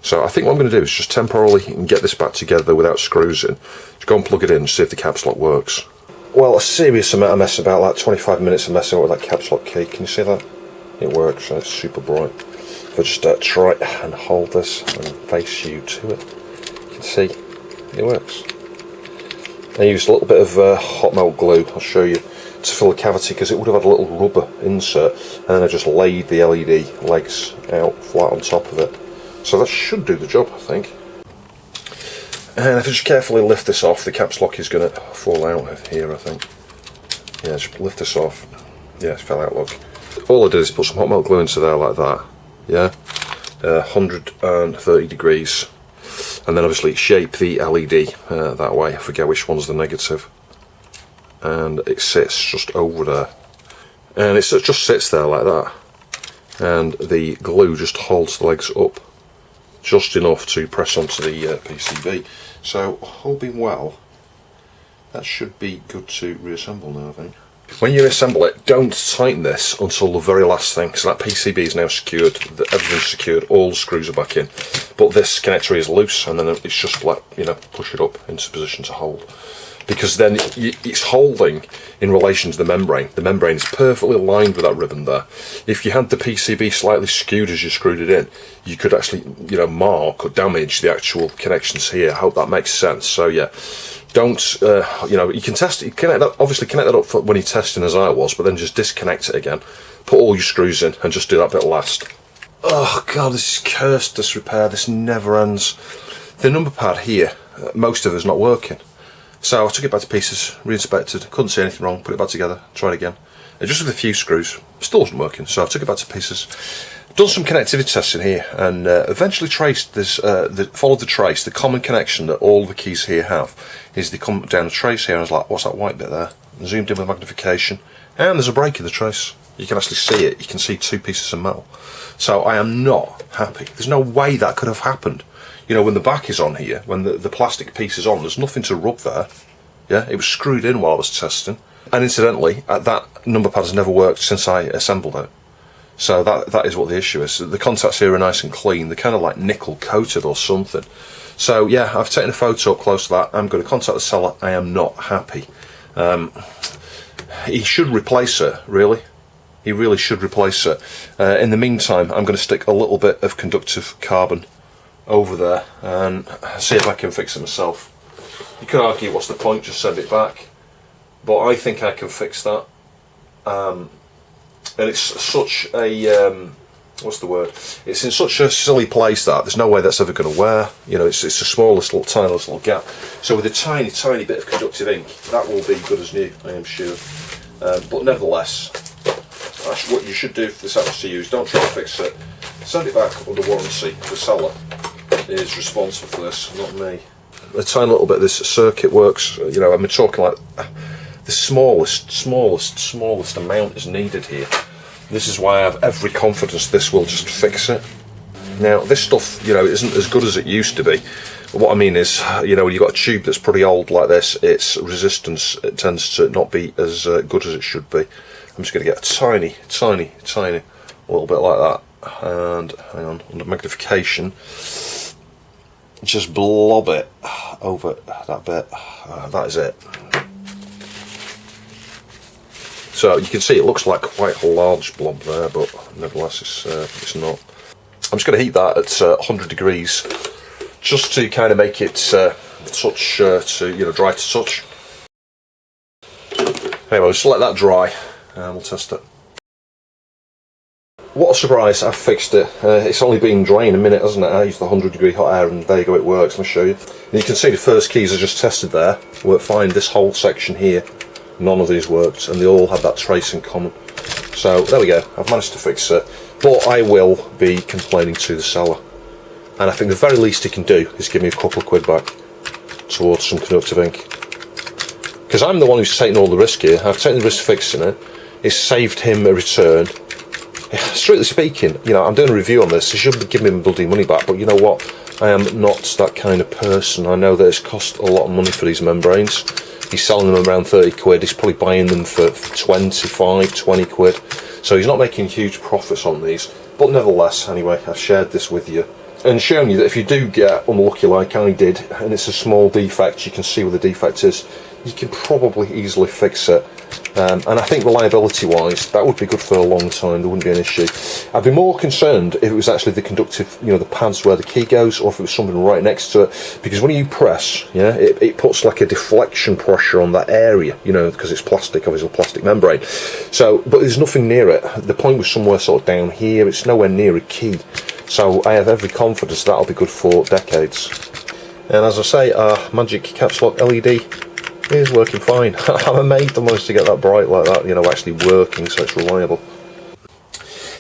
So I think what I'm going to do is just temporarily get this back together without screws in. Just go and plug it in and see if the caps lock works. Well, a serious amount of mess about, like 25 minutes of messing with that caps lock key. Can you see that? It works, and it's super bright. If I just try and hold this and face you to it, you can see it works. I used a little bit of hot melt glue, I'll show you, to fill the cavity, because it would have had a little rubber insert, and then I just laid the LED legs out flat on top of it. So that should do the job, I think. And if I just carefully lift this off, the caps lock is going to fall out of here, I think. Yeah, just lift this off. Yeah, it fell out, look. All I did is put some hot melt glue into there like that, yeah, 130 degrees. And then obviously shape the LED that way. I forget which one's the negative. And it sits just over there. and it just sits there like that, and the glue just holds the legs up just enough to press onto the PCB. So all being well, that should be good to reassemble now, I think. When you assemble it, don't tighten this until the very last thing, because that PCB is now secured, everything's secured, all the screws are back in, but this connector is loose, and then it's just like, you know, push it up into position to hold. Because then it's holding in relation to the membrane. The membrane is perfectly aligned with that ribbon there. If you had the PCB slightly skewed as you screwed it in, you could actually, you know, mark or damage the actual connections here. I hope that makes sense. So yeah, don't, you know, you can test it, you connect that, obviously connect that up for when you're testing as I was, but then just disconnect it again, put all your screws in and just do that bit last. Oh God, this is cursed, this repair, this never ends. The number pad here, most of it is not working. So I took it back to pieces, re-inspected, couldn't see anything wrong, put it back together, tried again. Just with a few screws, still wasn't working, so I took it back to pieces. Done some connectivity testing here, and eventually traced this, followed the trace. The common connection that all the keys here have is they come down the trace here, and I was like, what's that white bit there? And zoomed in with magnification, and there's a break in the trace. You can actually see it, you can see two pieces of metal. So I am not happy. There's no way that could have happened. You know, when the back is on here, when the plastic piece is on, there's nothing to rub there. Yeah, it was screwed in while I was testing. And incidentally, that number pad has never worked since I assembled it. So that is what the issue is. The contacts here are nice and clean. They're kind of like nickel coated or something. So yeah, I've taken a photo up close to that. I'm going to contact the seller. I am not happy. He should replace it, really. He really should replace it. In the meantime, I'm going to stick a little bit of conductive carbon over there and see if I can fix it myself. You could argue, what's the point, just send it back, but I think I can fix that. And it's such a what's the word, it's in such a silly place that there's no way that's ever going to wear. You know, it's the smallest little, tiniest little gap, so with a tiny bit of conductive ink, that will be good as new, I am sure. But nevertheless, that's what you should do if this happens to you, is don't try to fix it, send it back under warranty. The seller is responsible for this, not me. A tiny little bit of this circuit works, you know, I'm talking like the smallest amount is needed here. This is why I have every confidence this will just fix it. Now this stuff, you know, isn't as good as it used to be. But what I mean is, you know, when you've got a tube that's pretty old like this, its resistance, it tends to not be as good as it should be. I'm just going to get a tiny little bit like that, and hang on, under magnification, just blob it over that bit. That is it. So you can see it looks like quite a large blob there, but nevertheless it's not. I'm just going to heat that at 100 degrees, just to kind of make it touch to, you know, dry to touch. Anyway, we'll just let that dry and we'll test it. What a surprise, I've fixed it. It's only been drying a minute, hasn't it? I used the 100 degree hot air and there you go, it works. Let me show you. And you can see the first keys I just tested there worked fine. This whole section here, none of these worked, and they all had that trace in common. So there we go, I've managed to fix it. But I will be complaining to the seller. And I think the very least he can do is give me a couple of quid back towards some conductive ink. Because I'm the one who's taking all the risk here. I've taken the risk fixing it. It's saved him a return. Strictly speaking, you know, I'm doing a review on this, he should be giving me bloody money back, but you know what, I am not that kind of person. I know that it's cost a lot of money for these membranes. He's selling them around 30 quid, he's probably buying them for 25, 20 quid, so he's not making huge profits on these. But nevertheless, anyway, I've shared this with you and shown you that if you do get unlucky like I did, and it's a small defect, you can see where the defect is, you can probably easily fix it. And I think reliability wise that would be good for a long time, there wouldn't be an issue. I'd be more concerned if it was actually the conductive, you know, the pads where the key goes, or if it was something right next to it, because when you press, yeah, it puts like a deflection pressure on that area, you know, because it's plastic, obviously plastic membrane. So, but there's nothing near it. The point was somewhere sort of down here, it's nowhere near a key. So I have every confidence that'll be good for decades. And as I say, our magic caps lock LED is working fine. I'm amazed I managed to get that bright like that, you know, actually working, so it's reliable.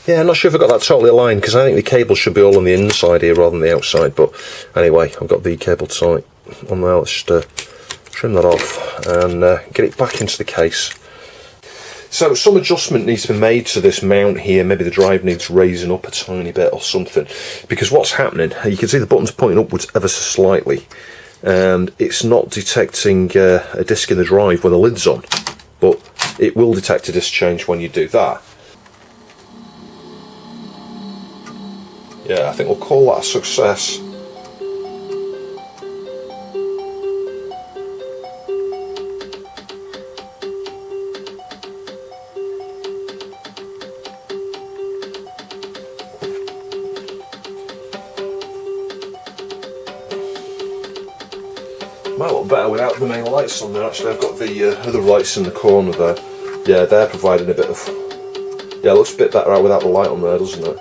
Yeah, I'm not sure if I got that totally aligned, because I think the cable should be all on the inside here rather than the outside, but anyway, I've got the cable tight on there. Let's just trim that off and get it back into the case. So some adjustment needs to be made to this mount here. Maybe the drive needs raising up a tiny bit or something, because what's happening, you can see the buttons pointing upwards ever so slightly, and it's not detecting a disk in the drive when the lid's on, but it will detect a disk change when you do that. Yeah, I think we'll call that a success. Might look better without the main lights on there. Actually, I've got the other lights in the corner there. Yeah, they're providing a bit of... Yeah, it looks a bit better out without the light on there, doesn't it?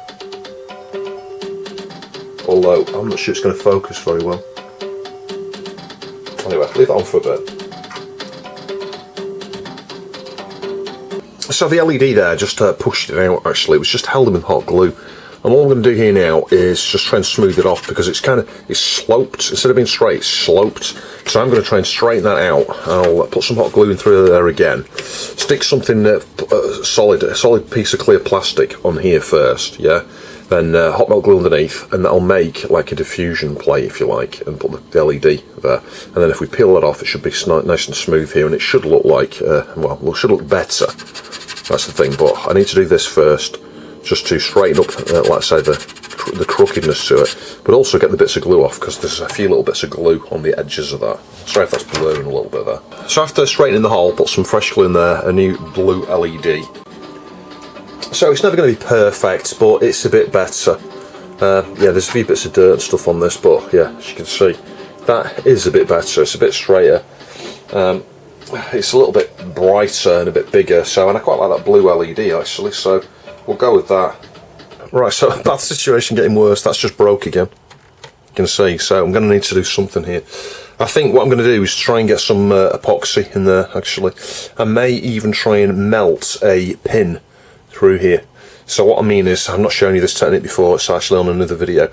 Although, I'm not sure it's going to focus very well. Anyway, leave that on for a bit. So the LED there just pushed it out, actually. It was just held in hot glue. And all I'm going to do here now is just try and smooth it off, because it's sloped. Instead of being straight, it's sloped. So I'm going to try and straighten that out. I'll put some hot glue in through there again. Stick something a solid piece of clear plastic on here first, yeah? Then hot melt glue underneath, and that'll make like a diffusion plate, if you like, and put the LED there. And then if we peel that off, it should be nice and smooth here, and it should look like, well, it should look better. That's the thing, but I need to do this first, just to straighten up, like I say, the crookedness to it, but also get the bits of glue off, because there's a few little bits of glue on the edges of that. Sorry if that's blurring a little bit there. So after straightening the hole, put some fresh glue in there, a new blue LED. So it's never going to be perfect, but it's a bit better. Yeah, there's a few bits of dirt and stuff on this, but yeah, as you can see, that is a bit better. It's a bit straighter. It's a little bit brighter and a bit bigger, and I quite like that blue LED actually, so we'll go with that. Right, so that situation getting worse, that's just broke again. You can see, so I'm going to need to do something here. I think what I'm going to do is try and get some epoxy in there, actually. I may even try and melt a pin through here. So what I mean is, I've not shown you this technique before, it's actually on another video.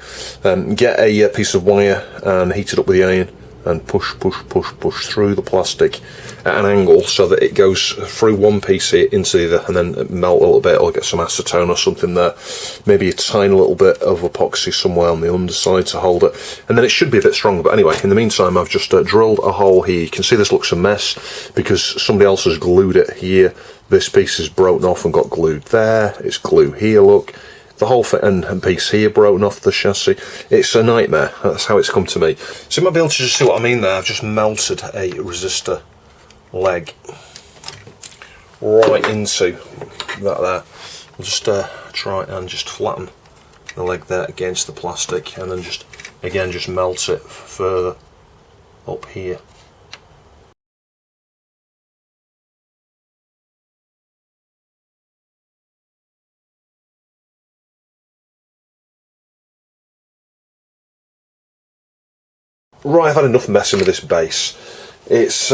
Get a piece of wire and heat it up with the iron, and push through the plastic at an angle so that it goes through one piece here into the other, and then melt a little bit, or get some acetone or something there, maybe a tiny little bit of epoxy somewhere on the underside to hold it, and then it should be a bit stronger. But anyway, in the meantime, I've just drilled a hole here. You can see this looks a mess because somebody else has glued it here. This piece is broken off and got glued there. It's glue here, look. The whole thing and piece here broken off the chassis. It's a nightmare. That's how it's come to me. So you might be able to just see what I mean there. I've just melted a resistor leg right into that there. I'll just try and just flatten the leg there against the plastic, and then just again just melt it further up here. Right, I've had enough messing with this base. It's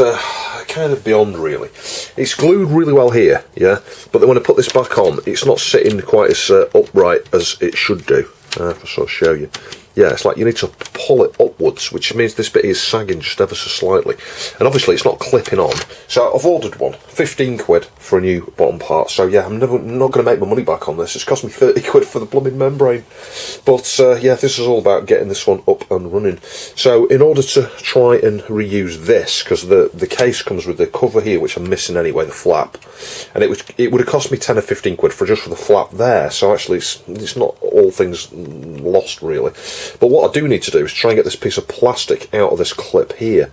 kind of beyond, really. It's glued really well here, yeah, but then when I put this back on, it's not sitting quite as upright as it should do. I'll sort of show you. Yeah, it's like you need to pull it upwards, which means this bit is sagging just ever so slightly. And obviously it's not clipping on. So I've ordered one, 15 quid for a new bottom part. So yeah, I'm not going to make my money back on this. It's cost me 30 quid for the blooming membrane. But yeah, this is all about getting this one up and running. So in order to try and reuse this, because the case comes with the cover here, which I'm missing anyway, the flap. And it would have cost me 10 or 15 quid for just for the flap there. So actually it's not all things lost, really. But what I do need to do is try and get this piece of plastic out of this clip here,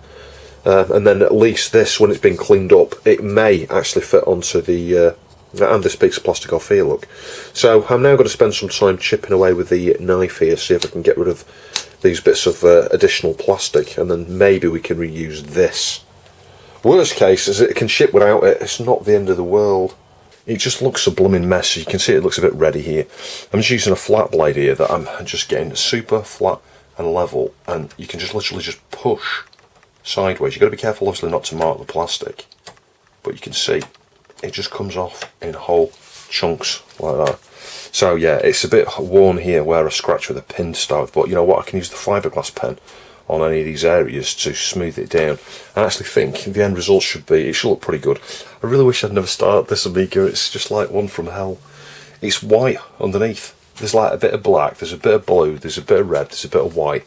and then at least this, when it's been cleaned up, it may actually fit onto the and this piece of plastic off here, look. So I'm now going to spend some time chipping away with the knife here, see if I can get rid of these bits of additional plastic, and then maybe we can reuse this. Worst case is it can ship without it. It's not the end of the world. It just looks a blooming mess. You can see it looks a bit ready here. I'm just using a flat blade here that I'm just getting super flat and level, and you can just literally just push sideways. You've got to be careful obviously not to mark the plastic, but you can see it just comes off in whole chunks like that. So yeah, it's a bit worn here where I scratch with a pin start, but you know what, I can use the fiberglass pen on any of these areas to smooth it down. I actually think the end result should look pretty good. I really wish I'd never started this Amiga. It's just like one from hell. It's white underneath. There's like a bit of black, there's a bit of blue, there's a bit of red, there's a bit of white.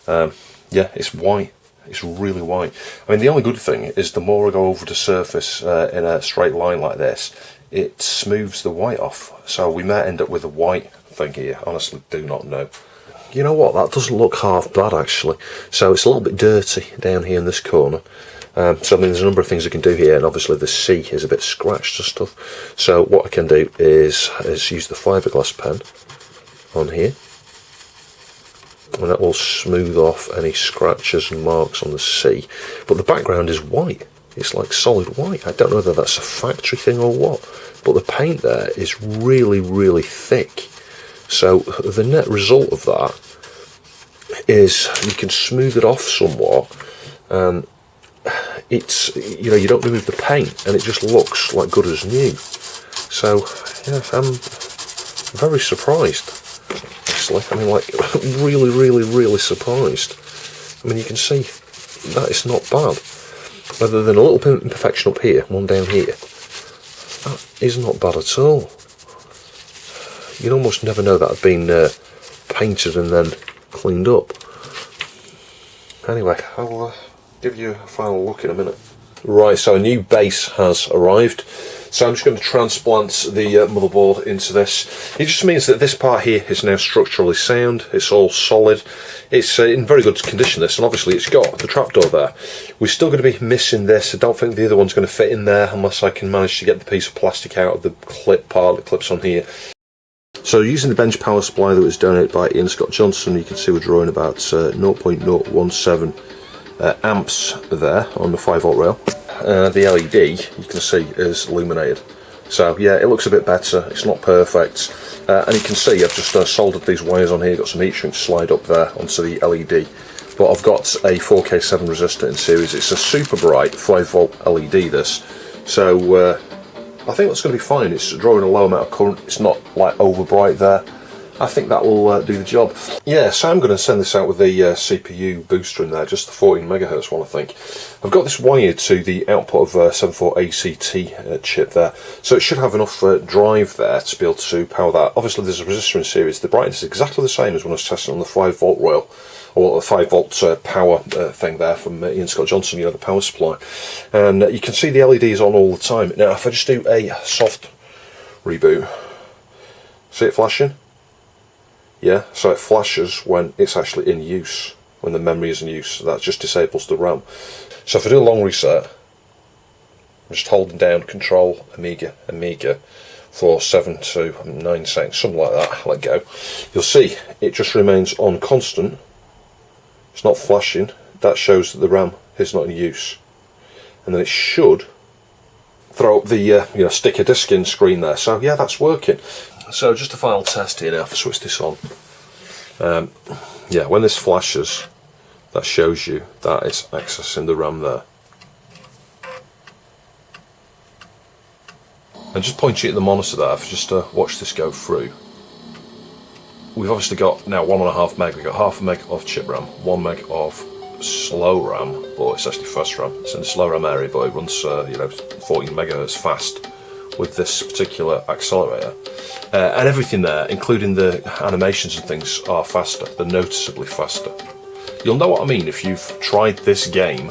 Yeah, it's white. It's really white. I mean, the only good thing is the more I go over the surface in a straight line like this, it smooths the white off. So we may end up with a white thing here. Honestly, do not know. You know what? That doesn't look half bad actually. So it's a little bit dirty down here in this corner. So I mean, there's a number of things I can do here, and obviously the C is a bit scratched and stuff. So what I can do is use the fiberglass pen on here, and that will smooth off any scratches and marks on the C. But the background is white. It's like solid white. I don't know whether that's a factory thing or what, but the paint there is really, really thick. So the net result of that is you can smooth it off somewhat, and it's, you know, you don't remove the paint and it just looks like good as new. So yeah, I'm very surprised. I mean, like, really, really, really surprised. I mean, you can see that it's not bad. Other than a little bit of imperfection up here, one down here, that is not bad at all. You'd almost never know that had been painted and then cleaned up. Anyway, I'll give you a final look in a minute. Right, so a new base has arrived. So I'm just going to transplant the motherboard into this. It just means that this part here is now structurally sound. It's all solid. It's in very good condition, this, and obviously it's got the trapdoor there. We're still going to be missing this. I don't think the other one's going to fit in there unless I can manage to get the piece of plastic out of the clip part that clips on here. So using the bench power supply that was donated by Ian Scott Johnson, you can see we're drawing about 0.017 amps there on the 5-volt rail. The LED, you can see, is illuminated. So yeah, it looks a bit better. It's not perfect, and you can see I've just soldered these wires on here. Got some heat shrink to slide up there onto the LED. But I've got a 4K7 resistor in series. It's a super bright 5-volt LED. This, so I think that's going to be fine. It's drawing a low amount of current. It's not like over bright there. I think that will do the job. Yeah, so I'm going to send this out with the CPU booster in there, just the 14 megahertz one, I think. I've got this wired to the output of 74 ACT chip there, so it should have enough drive there to be able to power that. Obviously there's a resistor in series. The brightness is exactly the same as when I was testing on the 5-volt rail, or the 5-volt power thing there from Ian Scott Johnson, you know, the power supply. And you can see the LEDs on all the time. Now if I just do a soft reboot, see it flashing? Yeah, so it flashes when it's actually in use, when the memory is in use. So that just disables the RAM. So if I do a long reset, I'm just holding down Control Amiga for 7 to 9 seconds, something like that, let go. You'll see it just remains on constant. It's not flashing. That shows that the RAM is not in use. And then it should throw up the stick a disk in screen there. So yeah, that's working. So just a final test here now. If I switch this on, yeah, when this flashes, that shows you that it's accessing the RAM there. And just pointing at the monitor there, if I just watch this go through, we've obviously got now 1.5 meg. We've got half a meg of chip RAM, 1 meg of slow RAM, but it's actually fast RAM. It's in the slow RAM area, but it runs 14 megahertz fast with this particular accelerator. And everything there, including the animations and things, are faster. They're noticeably faster. You'll know what I mean if you've tried this game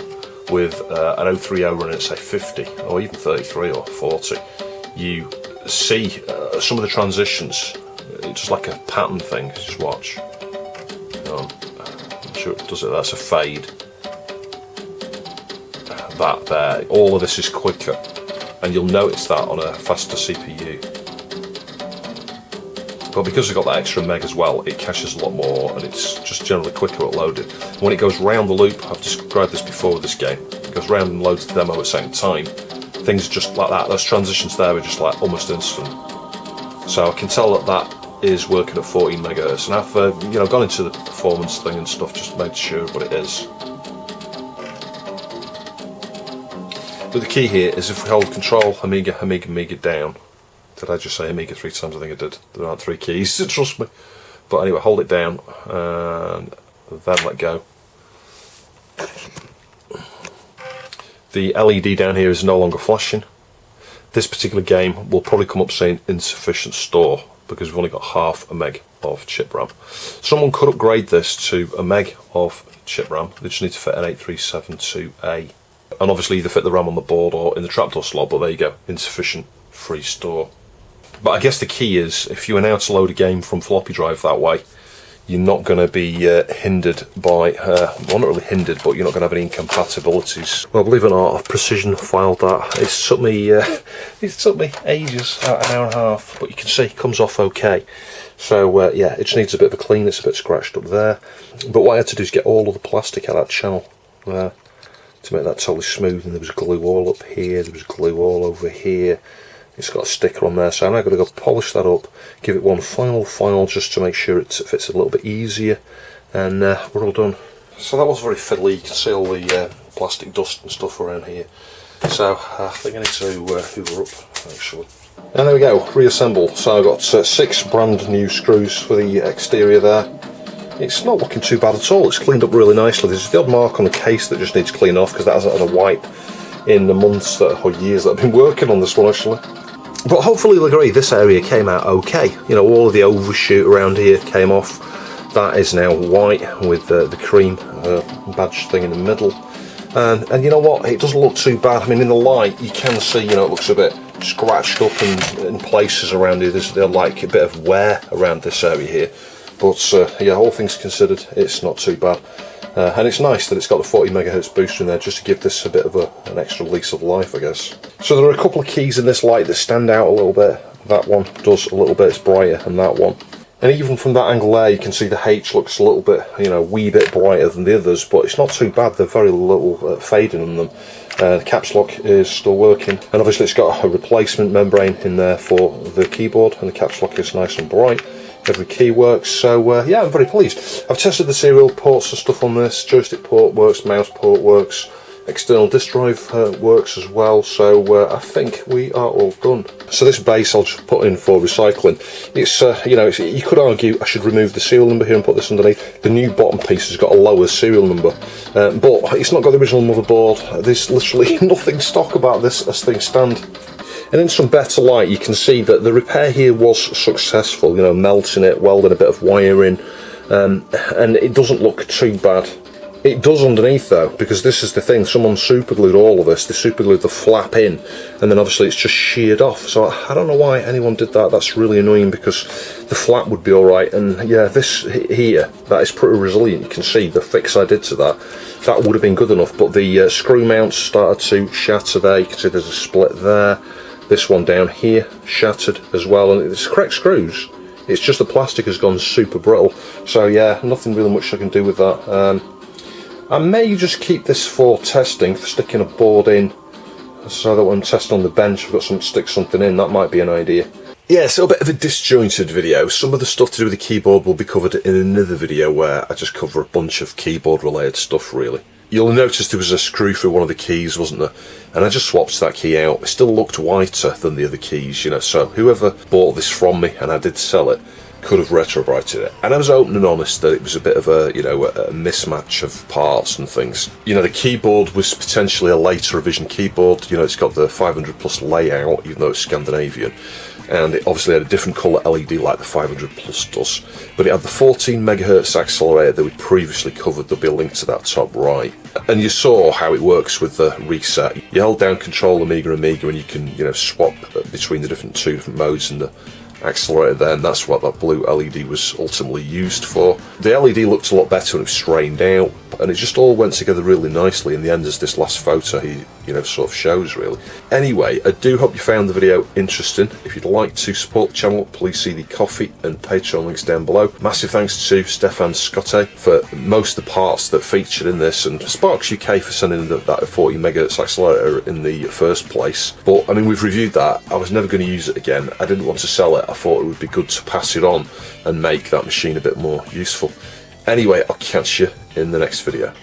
with an 030 running at say 50 or even 33 or 40. You see some of the transitions, it's just like a pattern thing. Just watch. I'm sure it does it. That's a fade. That there, all of this is quicker, and you'll notice that on a faster CPU. But because we've got that extra meg as well, it caches a lot more, and it's just generally quicker at loading. When it goes round the loop, I've described this before with this game, it goes round and loads the demo at the same time. Things just like that, those transitions there are just like almost instant. So I can tell that that is working at 14 megahertz, and I've gone into the performance thing and stuff, just made sure what it is. But the key here is if we hold Control Amiga down. Did I just say Amiga 3 times? I think I did. There aren't 3 keys, trust me. But anyway, hold it down and then let go. The LED down here is no longer flashing. This particular game will probably come up saying insufficient store because we've only got half a meg of chip RAM. Someone could upgrade this to a meg of chip RAM. They just need to fit an 8372A. And obviously either fit the RAM on the board or in the trapdoor slot, but there you go, insufficient free store. But I guess the key is, if you were now to load a game from floppy drive that way, you're not going to be hindered by, well, not really hindered, but you're not going to have any incompatibilities. Well, believe it or not, I've precision filed that. It took me ages, about an hour and a half, but you can see it comes off okay. So yeah, it just needs a bit of a clean. It's a bit scratched up there. But what I had to do is get all of the plastic out of that channel to make that totally smooth. And there was glue all up here, there was glue all over here. It's got a sticker on there, so I'm now going to go polish that up, give it one final file just to make sure it fits a little bit easier, and we're all done. So that was very fiddly. You can see all the plastic dust and stuff around here. So I think I need to hoover up actually. And there we go, reassemble. So I've got 6 brand new screws for the exterior there. It's not looking too bad at all. It's cleaned up really nicely. There's the odd mark on the case that just needs clean off because that hasn't had a wipe in the months or years that I've been working on this one actually. But hopefully you'll agree this area came out okay. You know, all of the overshoot around here came off. That is now white with the cream badge thing in the middle. And you know what, it doesn't look too bad. I mean, in the light you can see, you know, it looks a bit scratched up in places around here. There's like a bit of wear around this area here. But yeah, all things considered, it's not too bad. And it's nice that it's got the 40 MHz booster in there just to give this a bit of an extra lease of life, I guess. So there are a couple of keys in this light that stand out a little bit. That one does a little bit, it's brighter than that one. And even from that angle there, you can see the H looks a little bit, you know, a wee bit brighter than the others, but it's not too bad. There's very little fading on them. The caps lock is still working, and obviously it's got a replacement membrane in there for the keyboard, and the caps lock is nice and bright. Every key works, so yeah, I'm very pleased. I've tested the serial ports and stuff on this. Joystick port works, mouse port works, external disk drive works as well, so I think we are all done. So this base I'll just put in for recycling. It's you know, you could argue I should remove the serial number here and put this underneath. The new bottom piece has got a lower serial number, but it's not got the original motherboard. There's literally nothing stock about this as things stand. And in some better light you can see that the repair here was successful, you know, melting it, welding a bit of wiring, and it doesn't look too bad. It does underneath though, because this is the thing, someone superglued all of this. They superglued the flap in, and then obviously it's just sheared off. So I don't know why anyone did that. That's really annoying because the flap would be alright, and yeah, this here, that is pretty resilient. You can see the fix I did to that. That would have been good enough, but the screw mounts started to shatter there. You can see there's a split there. This one down here shattered as well, and it's correct screws. It's just the plastic has gone super brittle. So yeah, nothing really much I can do with that. I may just keep this for testing, for sticking a board in, so that when I'm testing on the bench I've got something to stick something in. That might be an idea. Yeah, so a bit of a disjointed video. Some of the stuff to do with the keyboard will be covered in another video where I just cover a bunch of keyboard related stuff really. You'll notice there was a screw through one of the keys, wasn't there? And I just swapped that key out. It still looked whiter than the other keys, you know, so whoever bought this from me, and I did sell it, could have retrobrighted it. And I was open and honest that it was a bit of a, you know, a mismatch of parts and things. You know, the keyboard was potentially a later revision keyboard. You know, it's got the 500 plus layout, even though it's Scandinavian. And it obviously had a different colour LED like the 500 plus does. But it had the 14 MHz accelerator that we previously covered. There'll be a link to that top right. And you saw how it works with the reset. You held down Control Amiga and you can, you know, swap between the two different modes and the accelerator there, and that's what that blue LED was ultimately used for. The LED looked a lot better when it was strained out, and it just all went together really nicely in the end, as this last photo you know, sort of shows really. Anyway, I do hope you found the video interesting. If you'd like to support the channel, please see the Ko-fi and Patreon links down below. Massive thanks to Stefan Skotte for most of the parts that featured in this, and sparxUK for sending that 40 MHz accelerator in the first place. But I mean, we've reviewed that. I was never going to use it again. I didn't want to sell it. I thought it would be good to pass it on and make that machine a bit more useful. Anyway, I'll catch you in the next video.